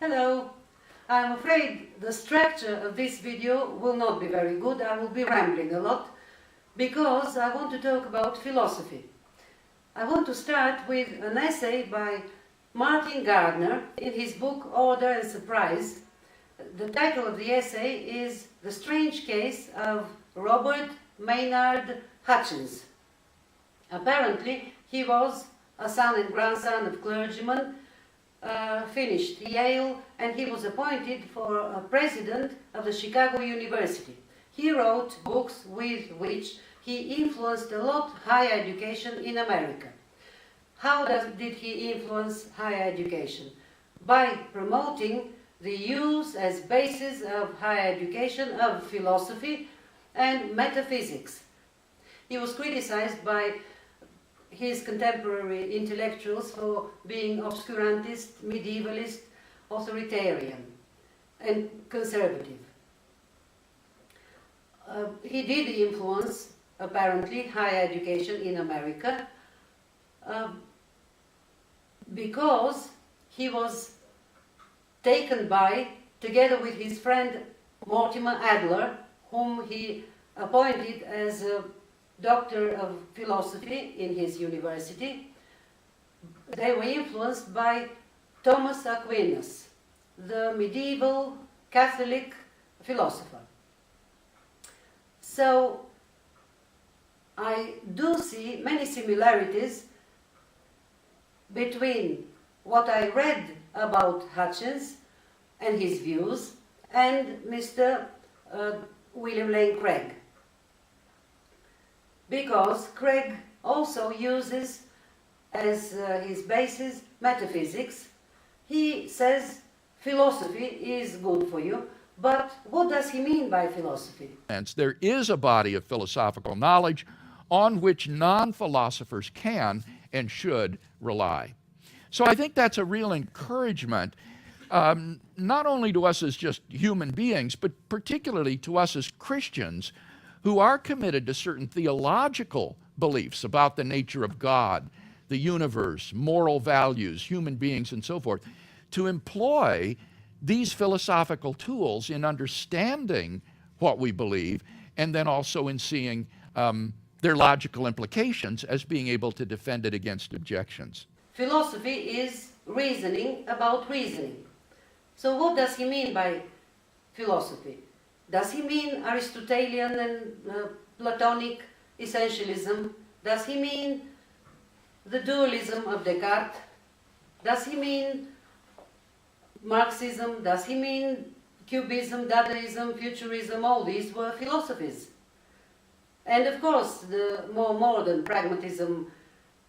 Hello. I'm afraid the structure of this video will not be very good. I will be rambling a lot because I want to talk about philosophy. I want to start with an essay by Martin Gardner in his book Order and Surprise. The title of the essay is The Strange Case of Robert Maynard Hutchins. Apparently, he was a son and grandson of clergymen, finished Yale, and he was appointed for a president of the Chicago University. He wrote books with which he influenced a lot higher education in America. How did he influence higher education? By promoting the use as basis of higher education of philosophy and metaphysics. He was criticized by his contemporary intellectuals for being obscurantist, medievalist, authoritarian, and conservative. He did influence, apparently, higher education in America because he was taken by, together with his friend Mortimer Adler, whom he appointed as a doctor of philosophy in his university. They were influenced by Thomas Aquinas, the medieval Catholic philosopher. So I do see many similarities between what I read about Hutchins and his views and Mr. William Lane Craig. Because Craig also uses as his basis metaphysics. He says philosophy is good for you, but what does he mean by philosophy? There is a body of philosophical knowledge on which non-philosophers can and should rely. So I think that's a real encouragement, not only to us as just human beings, but particularly to us as Christians who are committed to certain theological beliefs about the nature of God, the universe, moral values, human beings, and so forth, to employ these philosophical tools in understanding what we believe and then also in seeing their logical implications as being able to defend it against objections. Philosophy is reasoning about reasoning. So what does he mean by philosophy? Does he mean Aristotelian and Platonic essentialism? Does he mean the dualism of Descartes? Does he mean Marxism? Does he mean Cubism, Dadaism, Futurism? All these were philosophies. And of course, the more modern pragmatism,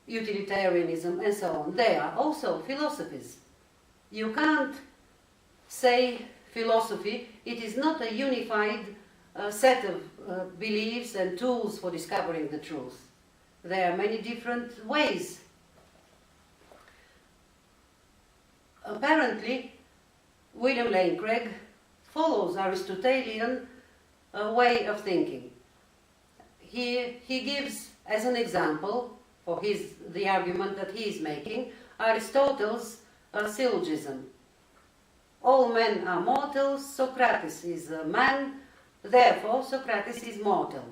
utilitarianism, and so on, they are also philosophies. You can't say philosophy, it is not a unified set of beliefs and tools for discovering the truth. There are many different ways. Apparently, William Lane Craig follows Aristotelian way of thinking. He gives as an example for the argument that he is making Aristotle's syllogism. All men are mortal, Socrates is a man, therefore Socrates is mortal.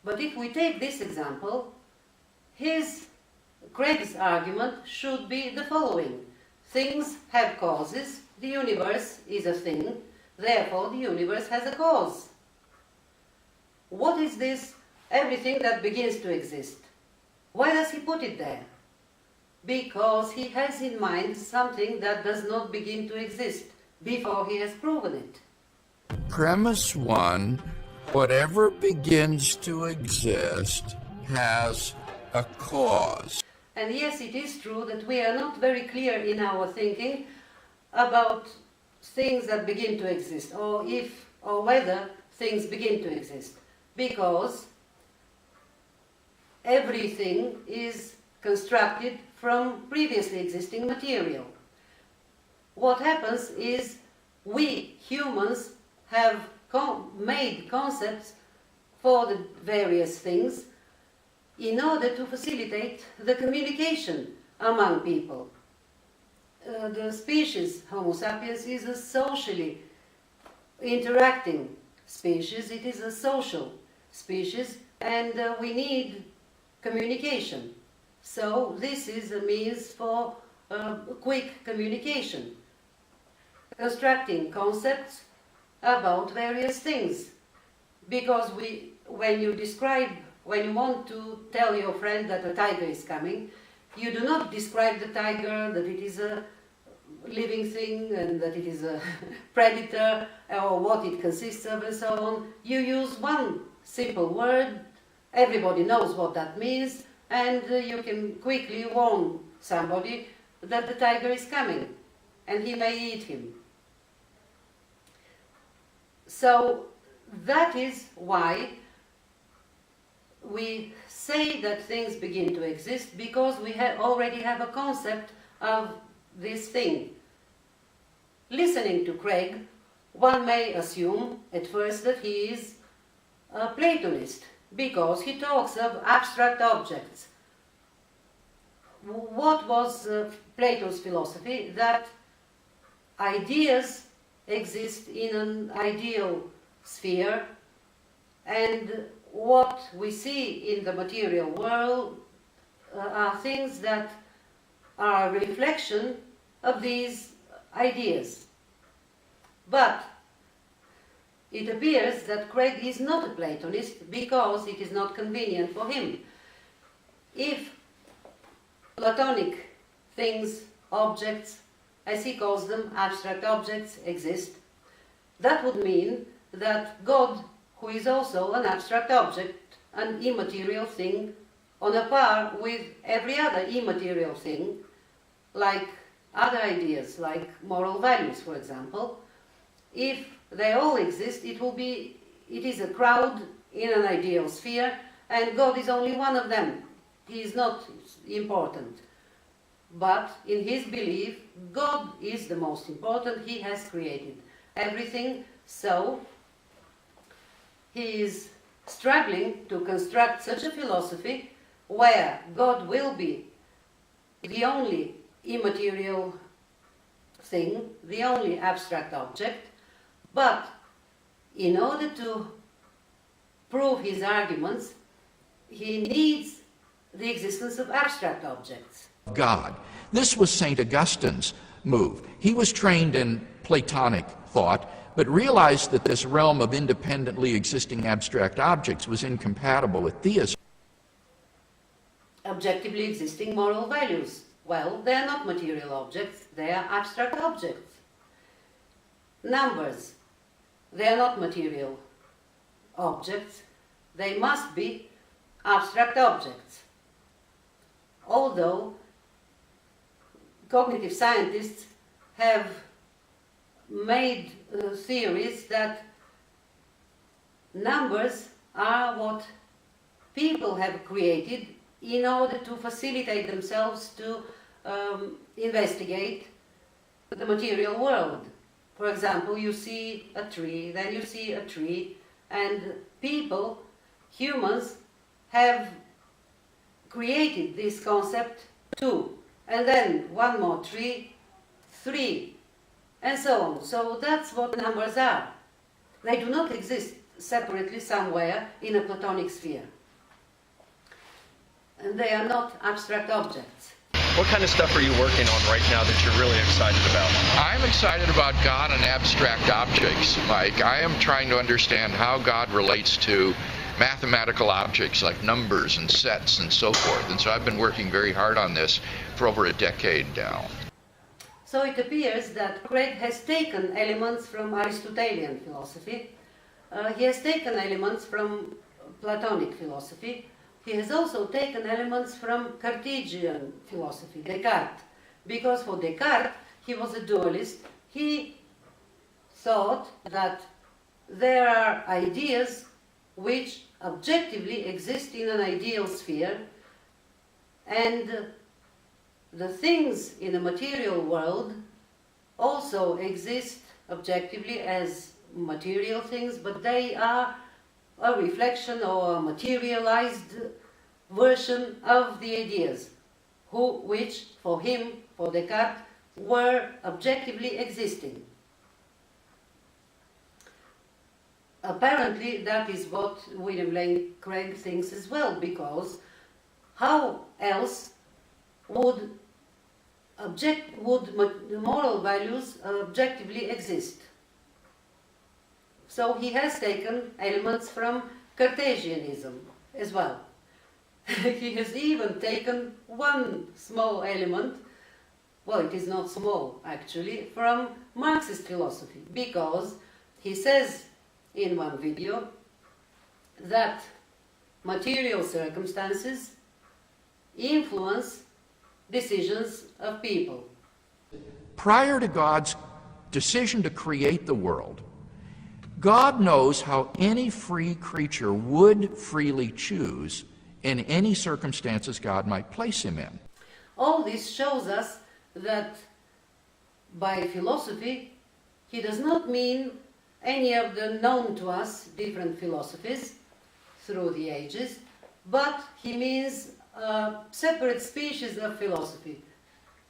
But if we take this example, Craig's argument should be the following. Things have causes, the universe is a thing, therefore the universe has a cause. What is this everything that begins to exist? Why does he put it there? Because he has in mind something that does not begin to exist before he has proven it. Premise one, whatever begins to exist has a cause. And yes, it is true that we are not very clear in our thinking about things that begin to exist, or if or whether things begin to exist, because everything is constructed from previously existing material. What happens is we humans have made concepts for the various things in order to facilitate the communication among people. the species Homo sapiens is a socially interacting species. It is a social species, and we need communication. So this is a means for quick communication, constructing concepts about various things. Because when you want to tell your friend that a tiger is coming, you do not describe the tiger, that it is a living thing and that it is a predator or what it consists of and so on. You use one simple word, everybody knows what that means, and you can quickly warn somebody that the tiger is coming and he may eat him. So that is why we say that things begin to exist, because we already have a concept of this thing. Listening to Craig, one may assume at first that he is a Platonist, because he talks of abstract objects. What was Plato's philosophy? That ideas exist in an ideal sphere, and what we see in the material world are things that are a reflection of these ideas. But it appears that Craig is not a Platonist because it is not convenient for him. If Platonic things, objects, as he calls them, abstract objects, exist, that would mean that God, who is also an abstract object, an immaterial thing, on a par with every other immaterial thing, like other ideas, like moral values, for example, if they all exist, it is a crowd in an ideal sphere, and God is only one of them. He is not important. But in his belief, God is the most important. He has created everything, so he is struggling to construct such a philosophy where God will be the only immaterial thing, the only abstract object, but in order to prove his arguments, he needs the existence of abstract objects. God. This was St. Augustine's move. He was trained in Platonic thought, but realized that this realm of independently existing abstract objects was incompatible with theism. Objectively existing moral values. Well, they are not material objects, they are abstract objects. Numbers, they are not material objects, they must be abstract objects. Although cognitive scientists have made theories that numbers are what people have created in order to facilitate themselves to investigate the material world. For example, you see a tree, then you see a tree, and people, humans, have created this concept 2, and then one more tree, 3, and so on. So that's what numbers are. They do not exist separately somewhere in a Platonic sphere. And they are not abstract objects. What kind of stuff are you working on right now that you're really excited about? I'm excited about God and abstract objects, Mike. I am trying to understand how God relates to mathematical objects like numbers and sets and so forth. And so I've been working very hard on this for over a decade now. So it appears that Craig has taken elements from Aristotelian philosophy. He has taken elements from Platonic philosophy. He has also taken elements from Cartesian philosophy, Descartes. Because for Descartes, he was a dualist. He thought that there are ideas which objectively exist in an ideal sphere, and the things in the material world also exist objectively as material things, but they are a reflection or a materialized version of the ideas, which for him, for Descartes, were objectively existing. Apparently, that is what William Lane Craig thinks as well, because how else would moral values objectively exist? So he has taken elements from Cartesianism as well. He has even taken one small element, well, it is not small actually, from Marxist philosophy, because he says in one video that material circumstances influence decisions of people. Prior to God's decision to create the world, God knows how any free creature would freely choose in any circumstances God might place him in. All this shows us that by philosophy, he does not mean any of the known to us different philosophies through the ages, but he means a separate species of philosophy,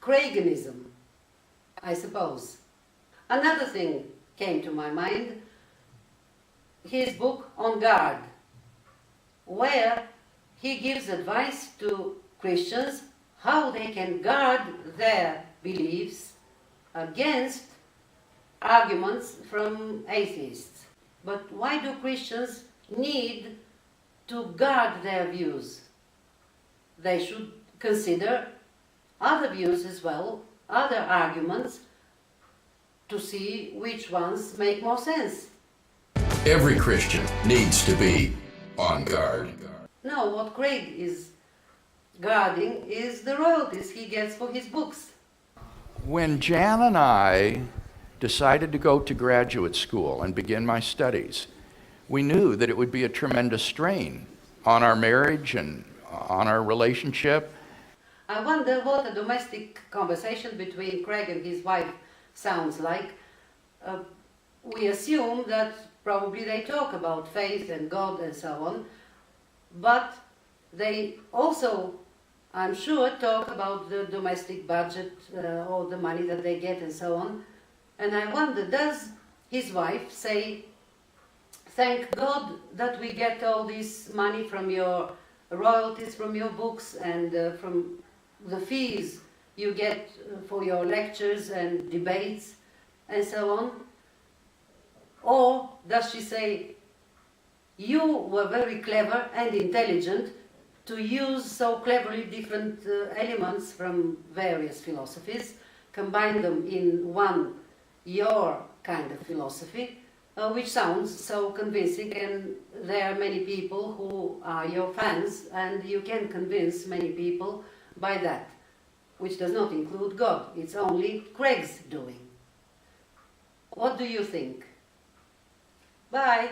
Craigenism, I suppose. Another thing came to my mind, his book On Guard, where he gives advice to Christians how they can guard their beliefs against arguments from atheists. But why do Christians need to guard their views? They should consider other views as well, other arguments, to see which ones make more sense. Every Christian needs to be on guard. No, what Craig is guarding is the royalties he gets for his books. When Jan and I decided to go to graduate school and begin my studies, we knew that it would be a tremendous strain on our marriage and on our relationship. I wonder what a domestic conversation between Craig and his wife sounds like. We assume that probably they talk about faith and God and so on, but they also, I'm sure, talk about the domestic budget or the money that they get and so on. And I wonder, does his wife say, "Thank God that we get all this money from your royalties, from your books, and from the fees you get for your lectures and debates and so on"? Or does she say, "You were very clever and intelligent to use so cleverly different elements from various philosophies, combine them in one, your kind of philosophy, which sounds so convincing, and there are many people who are your fans, and you can convince many people by that, which does not include God. It's only Craig's doing." What do you think? Bye.